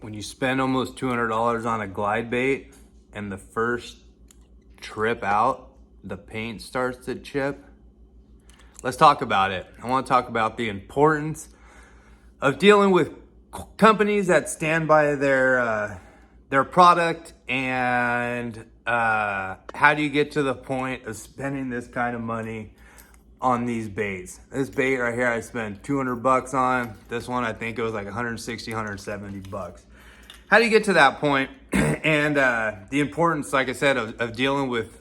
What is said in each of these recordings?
when you spend almost $200 on a glide bait and the first trip out, the paint starts to chip? Let's talk about it. I want to talk about the importance of dealing with companies that stand by their product, and how do you get to the point of spending this kind of money on these baits. This bait right here I spent 200 bucks on. This one I think it was like 160, 170 bucks. How do you get to that point? And the importance, like I said, of dealing with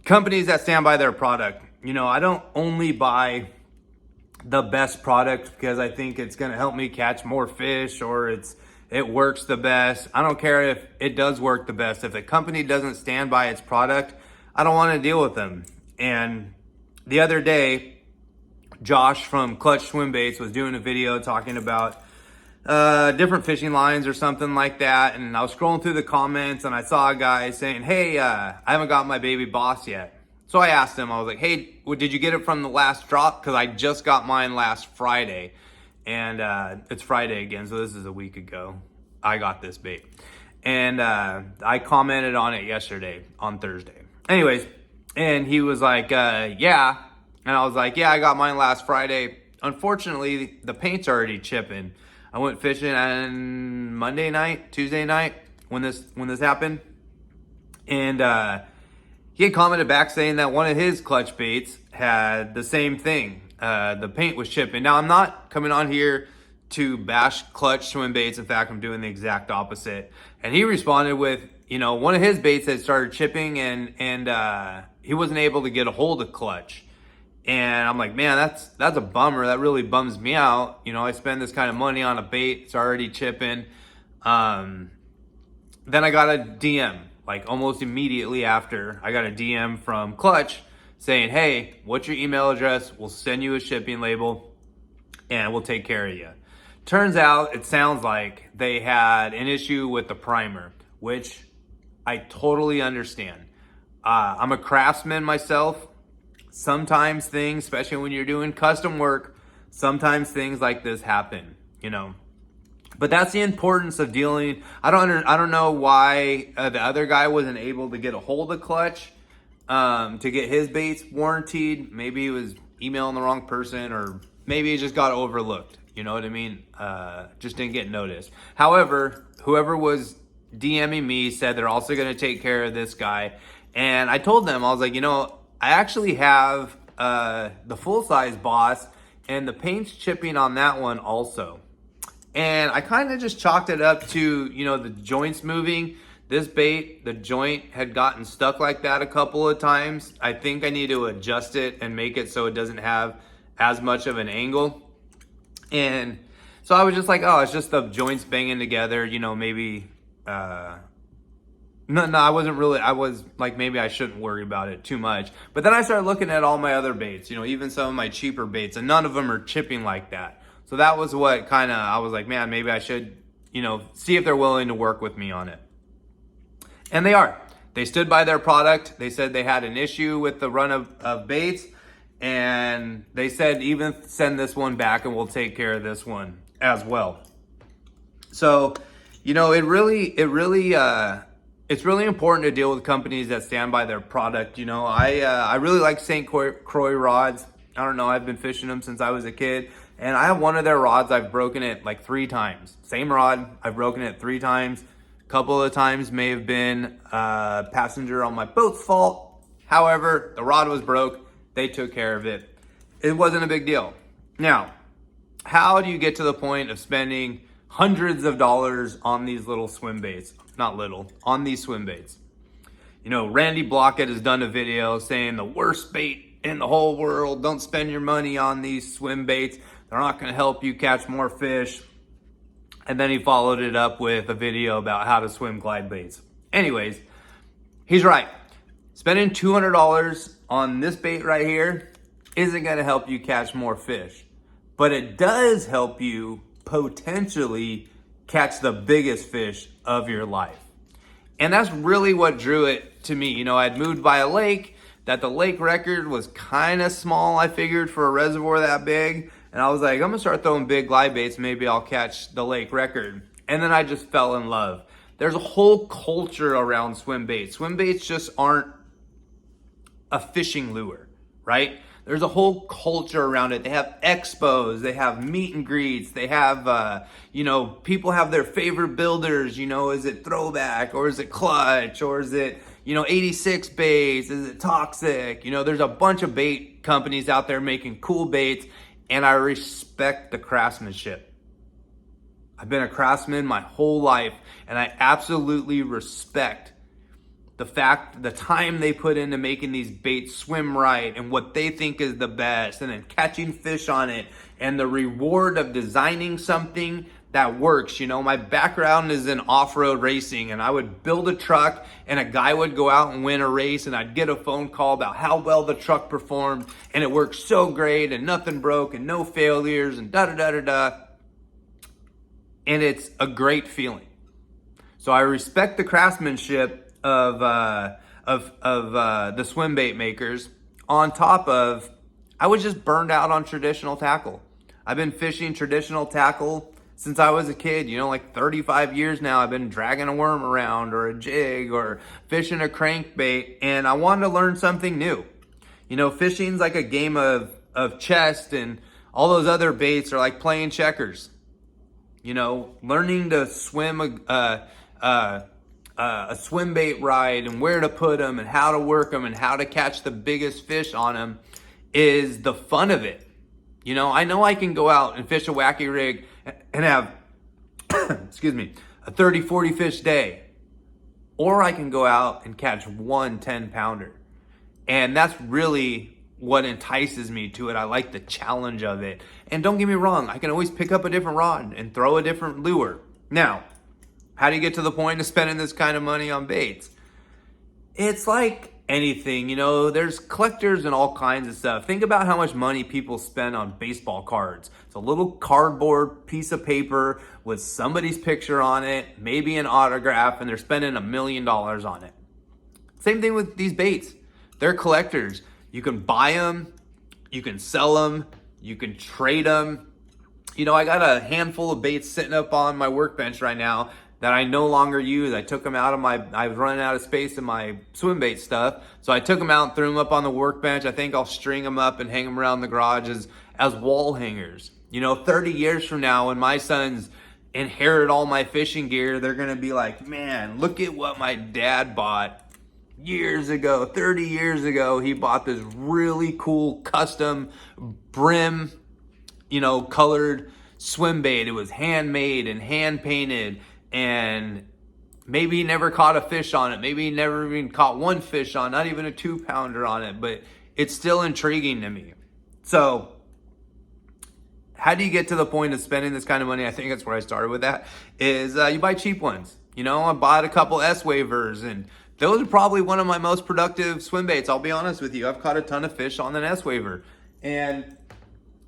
companies that stand by their product. You know, I don't only buy the best product because I think it's going to help me catch more fish or it works the best. I don't care if it does work the best. If a company doesn't stand by its product, I don't want to deal with them. And the other day, Josh from Clutch Swimbaits was doing a video talking about different fishing lines or something like that. And I was scrolling through the comments and I saw a guy saying, hey, I haven't got my baby boss yet. So I asked him, I was like, hey, did you get it from the last drop? Because I just got mine last Friday. And it's Friday again, so this is a week ago. I got this bait. And I commented on it yesterday, on Thursday. Anyways, and he was like, yeah. And I was like, yeah, I got mine last Friday. Unfortunately, the paint's already chipping. I went fishing on Monday night, Tuesday night, when this happened. And he had commented back saying that one of his clutch baits had the same thing. The paint was chipping. Now, I'm not coming on here to bash Clutch swim baits. In fact, I'm doing the exact opposite. And he responded with, you know, one of his baits had started chipping and he wasn't able to get a hold of Clutch. And I'm like, man, that's a bummer. That really bums me out. You know, I spend this kind of money on a bait. It's already chipping. Then I got a DM, like almost immediately after. I got a DM from Clutch saying, hey, what's your email address? We'll send you a shipping label and we'll take care of you. Turns out, it sounds like they had an issue with the primer, which I totally understand. I'm a craftsman myself. Sometimes things, especially when you're doing custom work, sometimes things like this happen, you know. But that's the importance of dealing. I don't know why the other guy wasn't able to get a hold of Clutch to get his baits warranted. Maybe he was emailing the wrong person, or maybe he just got overlooked. You know what I mean? Just didn't get noticed. However, whoever was DMing me said they're also going to take care of this guy. And I told them, I was like, you know, I actually have the full-size boss, and the paint's chipping on that one also. And I kind of just chalked it up to, you know, the joints moving. This bait, the joint had gotten stuck like that a couple of times. I think I need to adjust it and make it so it doesn't have as much of an angle. And so I was just like, oh, it's just the joints banging together, you know, maybe, no, I wasn't really, I was like, maybe I shouldn't worry about it too much. But then I started looking at all my other baits, you know, even some of my cheaper baits, and none of them are chipping like that. So that was what kind of, I was like, man, maybe I should, you know, see if they're willing to work with me on it. And they are. They stood by their product. They said they had an issue with the run of baits. And they said, even send this one back and we'll take care of this one as well. So, you know, it's really important to deal with companies that stand by their product. You know, I really like St. Croix rods. I don't know, I've been fishing them since I was a kid. And I have one of their rods, I've broken it like 3 times. Same rod, I've broken it 3 times. A couple of times may have been a passenger on my boat's fault. However, the rod was broke. They took care of it. It wasn't a big deal. Now, how do you get to the point of spending hundreds of dollars on these little swim baits? Not little, on these swim baits. You know, Randy Blockett has done a video saying the worst bait in the whole world. Don't spend your money on these swim baits. They're not going to help you catch more fish. And then he followed it up with a video about how to swim glide baits. Anyways, he's right. Spending $200 on this bait right here isn't going to help you catch more fish. But it does help you potentially catch the biggest fish of your life. And that's really what drew it to me. You know, I'd moved by a lake, that the lake record was kind of small, I figured, for a reservoir that big. And I was like, I'm gonna start throwing big glide baits. Maybe I'll catch the lake record. And then I just fell in love. There's a whole culture around swim baits. Swim baits just aren't a fishing lure, right? There's a whole culture around it. They have expos, they have meet and greets, they have, people have their favorite builders. Is it Throwback, or is it Clutch, or is it, 86 baits, is it Toxic? There's a bunch of bait companies out there making cool baits, and I respect the craftsmanship. I've been a craftsman my whole life, and I absolutely respect the time they put into making these baits swim right and what they think is the best, and then catching fish on it, and the reward of designing something that works. My background is in off-road racing, and I would build a truck and a guy would go out and win a race, and I'd get a phone call about how well the truck performed, and it worked so great and nothing broke and no failures and da-da-da-da-da. And it's a great feeling. So I respect the craftsmanship of the swim bait makers. On top of, I was just burned out on traditional tackle. I've been fishing traditional tackle since I was a kid. 35 years now. I've been dragging a worm around, or a jig, or fishing a crankbait, and I wanted to learn something new. Fishing's like a game of chess, and all those other baits are like playing checkers. Learning to swim a swim bait right, and where to put them, and how to work them, and how to catch the biggest fish on them is the fun of it. I know I can go out and fish a wacky rig and have, excuse me, a 30, 40 fish day. Or I can go out and catch one 10-pounder. And that's really what entices me to it. I like the challenge of it. And don't get me wrong, I can always pick up a different rod and throw a different lure. Now, how do you get to the point of spending this kind of money on baits? It's like anything, there's collectors and all kinds of stuff. Think about how much money people spend on baseball cards. It's a little cardboard piece of paper with somebody's picture on it, maybe an autograph, and they're spending $1 million on it. Same thing with these baits. They're collectors. You can buy them, you can sell them, you can trade them. I got a handful of baits sitting up on my workbench right now that I no longer use. I took them out of I was running out of space in my swim bait stuff. So I took them out and threw them up on the workbench. I think I'll string them up and hang them around the garage as wall hangers. 30 years from now, when my sons inherit all my fishing gear, they're going to be like, man, look at what my dad bought years ago. 30 years ago, he bought this really cool custom brim, colored swim bait. It was handmade and hand painted, and maybe he never caught a fish on it. Maybe he never even caught one fish on, not even a 2-pounder on it, but it's still intriguing to me. So how do you get to the point of spending this kind of money? I think that's where I started with that, is you buy cheap ones. I bought a couple S-Wavers, and those are probably one of my most productive swim baits. I'll be honest with you. I've caught a ton of fish on an S-Waver, and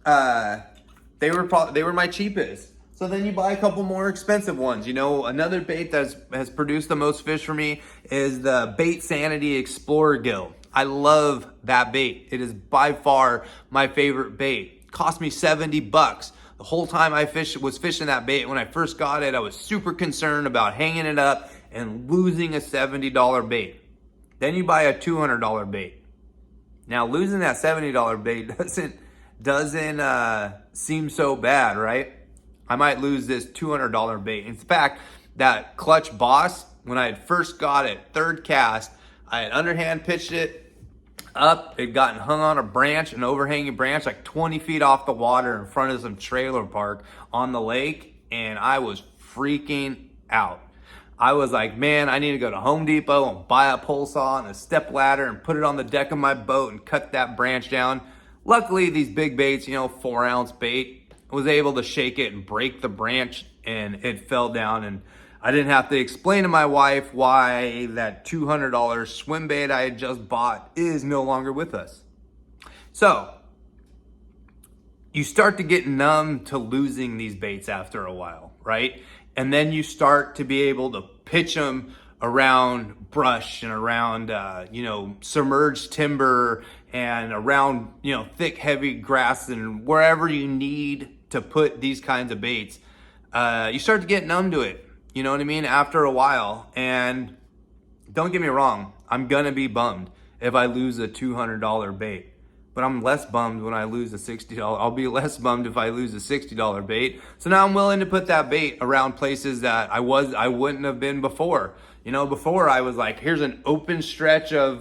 they were my cheapest. So then you buy a couple more expensive ones. Another bait that has produced the most fish for me is the Bait Sanity Explorer Gill. I love that bait. It is by far my favorite bait. It cost me $70. The whole time I was fishing that bait, when I first got it, I was super concerned about hanging it up and losing a $70 bait. Then you buy a $200 bait. Now, losing that $70 bait doesn't seem so bad, right? I might lose this $200 bait. In fact, that Clutch Boss, when I had first got it, third cast, I had underhand pitched it up. It had gotten hung on a branch, an overhanging branch, like 20 feet off the water in front of some trailer park on the lake, and I was freaking out. I was like, man, I need to go to Home Depot and buy a pole saw and a step ladder and put it on the deck of my boat and cut that branch down. Luckily, these big baits, 4-ounce bait, I was able to shake it and break the branch, and it fell down, and I didn't have to explain to my wife why that $200 swim bait I had just bought is no longer with us. So you start to get numb to losing these baits after a while, right? And then you start to be able to pitch them around brush and around, submerged timber and around, you know, thick, heavy grass and wherever you need to put these kinds of baits, you start to get numb to it. You know what I mean? After a while. And don't get me wrong, I'm gonna be bummed if I lose a $200 bait. But I'm less bummed when I lose a $60. I'll be less bummed if I lose a $60 bait. So now I'm willing to put that bait around places that I wouldn't have been before. You know, before I was like, here's an open stretch of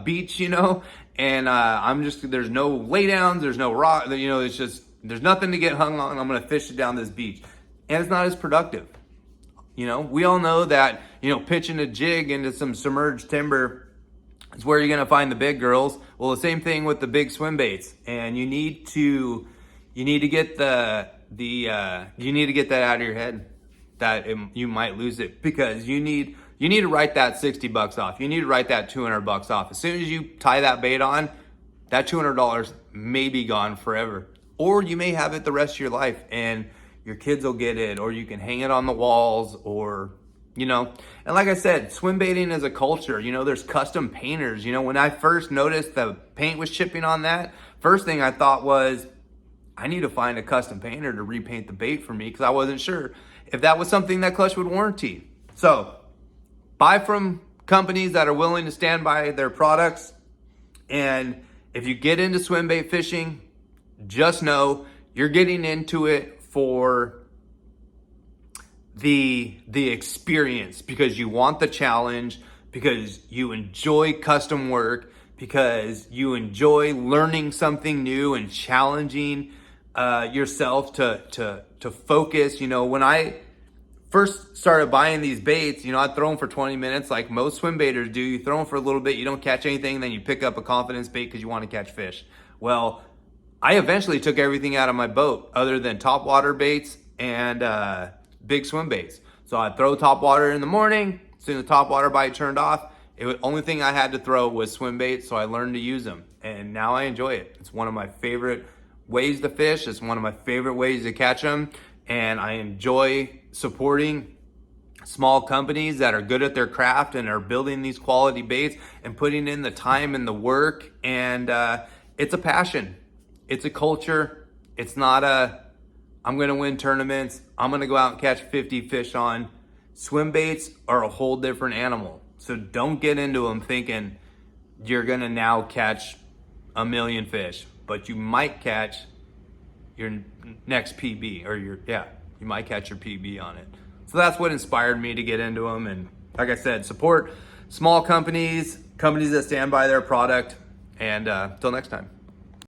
beach, you know, and there's no laydowns, there's no rock, you know, it's just, there's nothing to get hung on. I'm gonna fish it down this beach, and it's not as productive. You know, we all know that, you know, pitching a jig into some submerged timber is where you're gonna find the big girls. Well, the same thing with the big swim baits, and you need to get you need to get that out of your head that you might lose it, because you need to write that $60 off. You need to write that $200 off. As soon as you tie that bait on, that $200 may be gone forever, or you may have it the rest of your life, and your kids will get it, or you can hang it on the walls, or, you know. And like I said, swim baiting is a culture. You know, there's custom painters. You know, when I first noticed the paint was chipping on that, first thing I thought was, I need to find a custom painter to repaint the bait for me, because I wasn't sure if that was something that Clutch would warranty. So buy from companies that are willing to stand by their products. And if you get into swim bait fishing, just know you're getting into it for the experience, because you want the challenge, because you enjoy custom work, because you enjoy learning something new and challenging yourself to focus. You know, when I first started buying these baits, you know, I'd throw them for 20 minutes like most swim baiters do. You throw them for a little bit, you don't catch anything, then you pick up a confidence bait because you want to catch fish. Well, I eventually took everything out of my boat other than top water baits and big swim baits. So I'd throw top water in the morning. As soon as the top water bite turned off, only thing I had to throw was swim baits, so I learned to use them. And now I enjoy it. It's one of my favorite ways to fish. It's one of my favorite ways to catch them. And I enjoy supporting small companies that are good at their craft and are building these quality baits and putting in the time and the work. And it's a passion. It's a culture. It's not I'm gonna win tournaments, I'm gonna go out and catch 50 fish on. Swim baits are a whole different animal. So don't get into them thinking you're gonna now catch 1 million fish, but you might catch your next PB, or you might catch your PB on it. So that's what inspired me to get into them. And like I said, support small companies that stand by their product. And till next time.